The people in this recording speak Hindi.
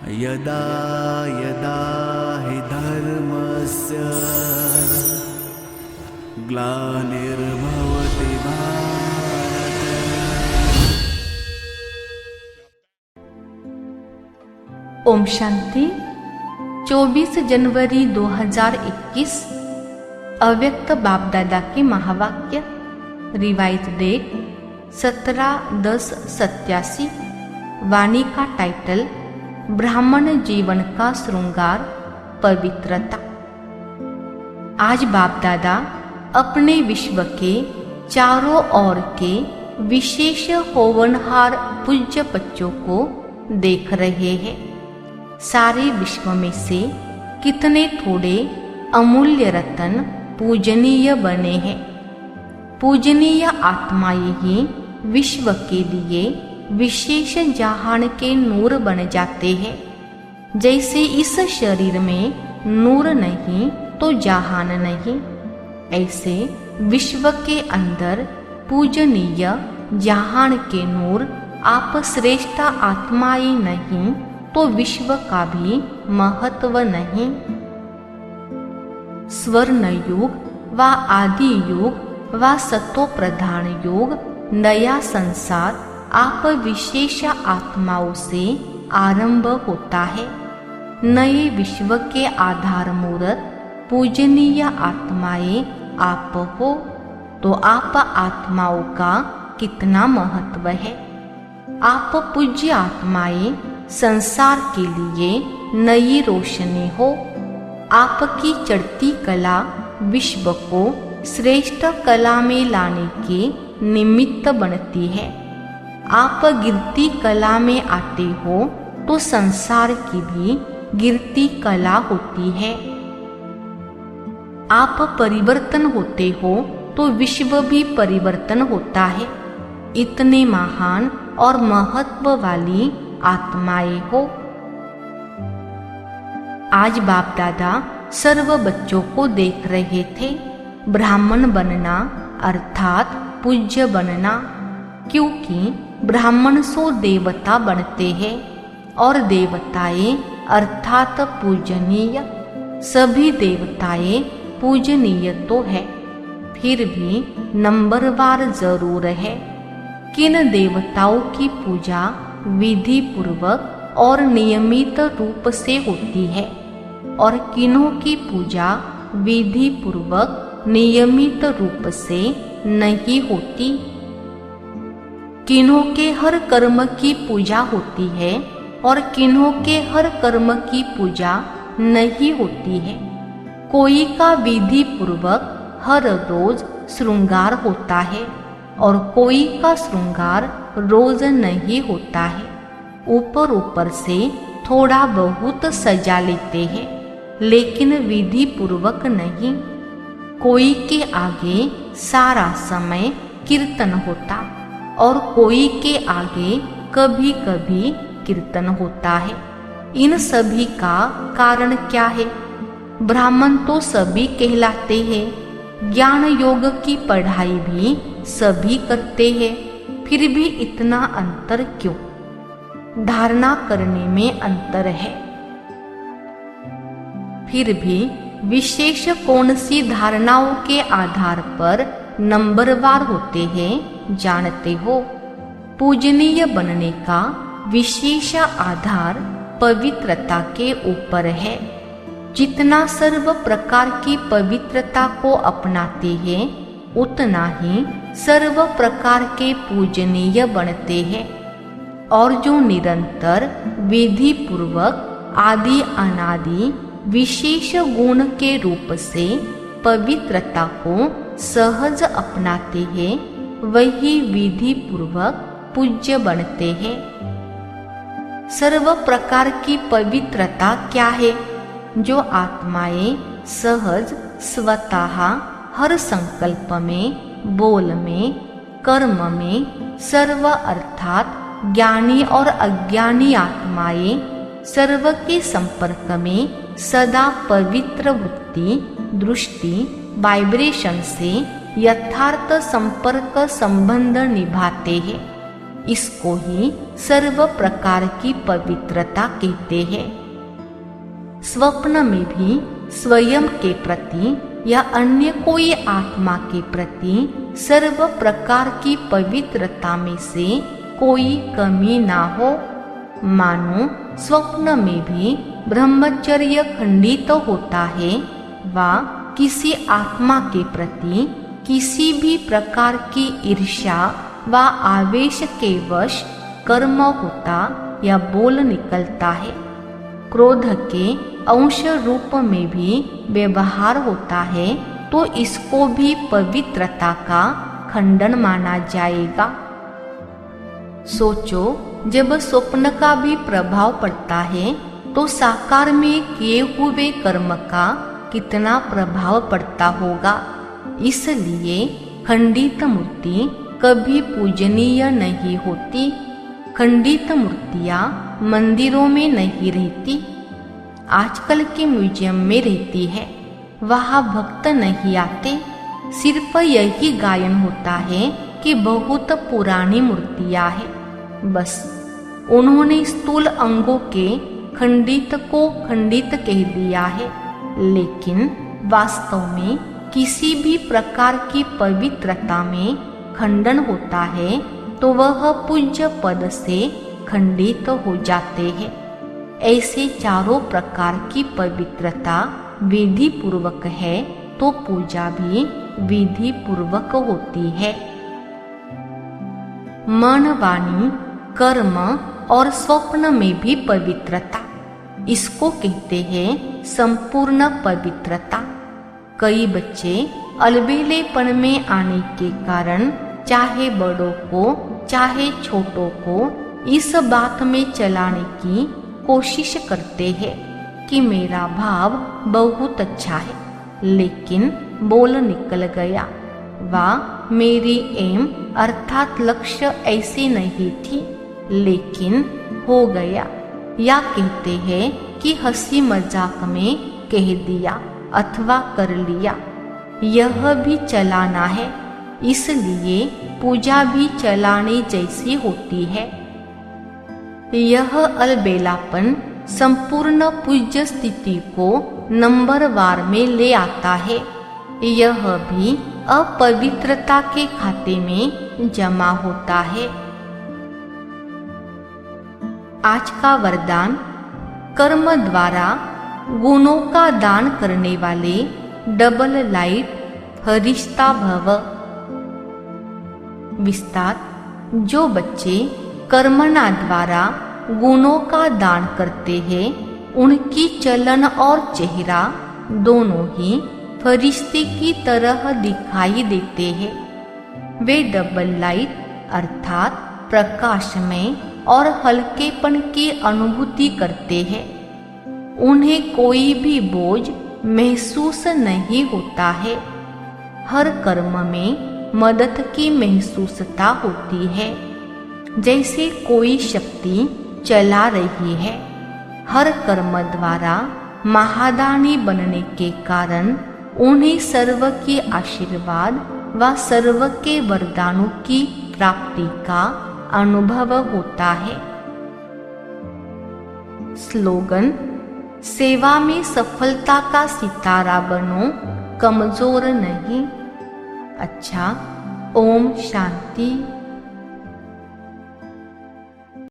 यदा यदा हि धर्मस्य ग्लानिर्भवति भारत। ओम शांति। 24 जनवरी 2021 अव्यक्त बाप दादा के महावाक्य। Revise date 17/10/87। वाणी का टाइटल ब्राह्मण जीवन का श्रृंगार पवित्रता। आज बाप दादा अपने विश्व के चारों ओर के विशेष होवनहार पूज्य बच्चों को देख रहे हैं। सारे विश्व में से कितने थोड़े अमूल्य रत्न पूजनीय बने हैं। पूजनीय आत्माएं ही विश्व के लिए विशेष जहान के नूर बन जाते हैं। जैसे इस शरीर में नूर नहीं तो जहान नहीं, ऐसे विश्व के अंदर पूजनीय जहान के नूर आप श्रेष्ठ आत्माएं नहीं तो विश्व का भी महत्व नहीं। स्वर्ण युग व आदि युग व सतो प्रधान युग नया संसार आप विशेष आत्माओं से आरंभ होता है। नए विश्व के आधार मूर्त पूजनीय आत्माएं आप हो तो आप आत्माओं का कितना महत्व है। आप पूज्य आत्माएं संसार के लिए नई रोशनी हो। आपकी चढ़ती कला विश्व को श्रेष्ठ कला में लाने के निमित्त बनती है। आप गिरती कला में आते हो तो संसार की भी गिरती कला होती है। आप परिवर्तन होते हो तो विश्व भी परिवर्तन होता है। इतने महान और महत्व वाली आत्माएं हो। आज बाप दादा सर्व बच्चों को देख रहे थे। ब्राह्मण बनना अर्थात पूज्य बनना, क्योंकि ब्राह्मण सो देवता बनते हैं और देवताएं अर्थात पूजनीय। सभी देवताएं पूजनीय तो है, फिर भी नंबरवार जरूर है। किन देवताओं की पूजा विधि पूर्वक और नियमित रूप से होती है और किन्हों की पूजा विधि पूर्वक नियमित रूप से नहीं होती। किन्हों के हर कर्म की पूजा होती है और किन्हों के हर कर्म की पूजा नहीं होती है। कोई का विधि पूर्वक हर रोज श्रृंगार होता है और कोई का श्रृंगार रोज नहीं होता है। ऊपर ऊपर से थोड़ा बहुत सजा लेते हैं, लेकिन विधि पूर्वक नहीं। कोई के आगे सारा समय कीर्तन होता और कोई के आगे कभी कभी कीर्तन होता है। इन सभी का कारण क्या है? ब्राह्मण तो सभी कहलाते हैं, ज्ञान योग की पढ़ाई भी सभी करते हैं, फिर भी इतना अंतर क्यों? धारणा करने में अंतर है। फिर भी विशेष कौन सी धारणाओं के आधार पर नंबरवार होते हैं जानते हो? पूजनीय बनने का विशेष आधार पवित्रता के ऊपर है। जितना सर्व प्रकार की पवित्रता को अपनाते हैं उतना ही सर्व प्रकार के पूजनीय बनते हैं। और जो निरंतर विधि पूर्वक आदि अनादि विशेष गुण के रूप से पवित्रता को सहज अपनाते हैं वही विधि पूर्वक पूज्य बनते हैं। सर्व प्रकार की पवित्रता क्या है? जो आत्माएं सहज स्वतः हर संकल्प में, बोल में, कर्म में सर्व अर्थात ज्ञानी और अज्ञानी आत्माएं सर्व के संपर्क में सदा पवित्र वृत्ति, दृष्टि, वाइब्रेशन से यथार्थ संपर्क संबंध निभाते हैं। इसको ही सर्व प्रकार की पवित्रता कहते हैं। स्वप्न में भी स्वयं के प्रति या अन्य कोई आत्मा के प्रति सर्व प्रकार की पवित्रता में से कोई कमी ना हो। मानो स्वप्न में भी ब्रह्मचर्य खंडित होता है, वा किसी आत्मा के प्रति किसी भी प्रकार की ईर्ष्या व आवेश के वश कर्म होता या बोल निकलता है। क्रोध के अंश रूप में भी व्यवहार होता है, तो इसको भी पवित्रता का खंडन माना जाएगा। सोचो, जब स्वप्न का भी प्रभाव पड़ता है तो साकार में किए हुए कर्म का कितना प्रभाव पड़ता होगा। इसलिए खंडित मूर्ति कभी पूजनीय नहीं होती। खंडित मूर्तियां मंदिरों में नहीं रहती, आजकल के म्यूजियम में रहती है। वहाँ भक्त नहीं आते, सिर्फ यही गायन होता है कि बहुत पुरानी मूर्तियां हैं। बस उन्होंने स्थूल अंगों के खंडित को खंडित कह दिया है, लेकिन वास्तव में किसी भी प्रकार की पवित्रता में खंडन होता है तो वह पूज्य पद से खंडित हो जाते हैं। ऐसे चारों प्रकार की पवित्रता विधि पूर्वक है तो पूजा भी विधि पूर्वक होती है। मन, वाणी, कर्म और स्वप्न में भी पवित्रता, इसको कहते हैं संपूर्ण पवित्रता। कई बच्चे अलबेलेपन में आने के कारण चाहे बड़ों को चाहे छोटों को इस बात में चलाने की कोशिश करते हैं कि मेरा भाव बहुत अच्छा है, लेकिन बोल निकल गया, वाह मेरी एम अर्थात लक्ष्य ऐसी नहीं थी लेकिन हो गया। या कहते हैं कि हंसी मजाक में कह दिया अथवा कर लिया, यह भी चलाना है। इसलिए पूजा भी चलाने जैसी होती है। यह अलबेलापन संपूर्ण पूज्य स्थिति को नंबरवार में ले आता है। यह भी अपवित्रता के खाते में जमा होता है। आज का वरदान, कर्म द्वारा गुणों का दान करने वाले डबल लाइट फरिश्ता भव। विस्तार, जो बच्चे कर्मणा द्वारा गुणों का दान करते हैं उनकी चलन और चेहरा दोनों ही फरिश्ते की तरह दिखाई देते हैं। वे डबल लाइट अर्थात प्रकाश में और हल्केपन की अनुभूति करते हैं। उन्हें कोई भी बोझ महसूस नहीं होता है। हर कर्म में मदद की महसूसता होती है, जैसे कोई शक्ति चला रही है। हर कर्म द्वारा महादानी बनने के कारण उन्हें सर्व के आशीर्वाद व सर्व के वरदानों की प्राप्ति का अनुभव होता है। स्लोगन, सेवा में सफलता का सितारा बनो, कमजोर नहीं। अच्छा, ओम शांति।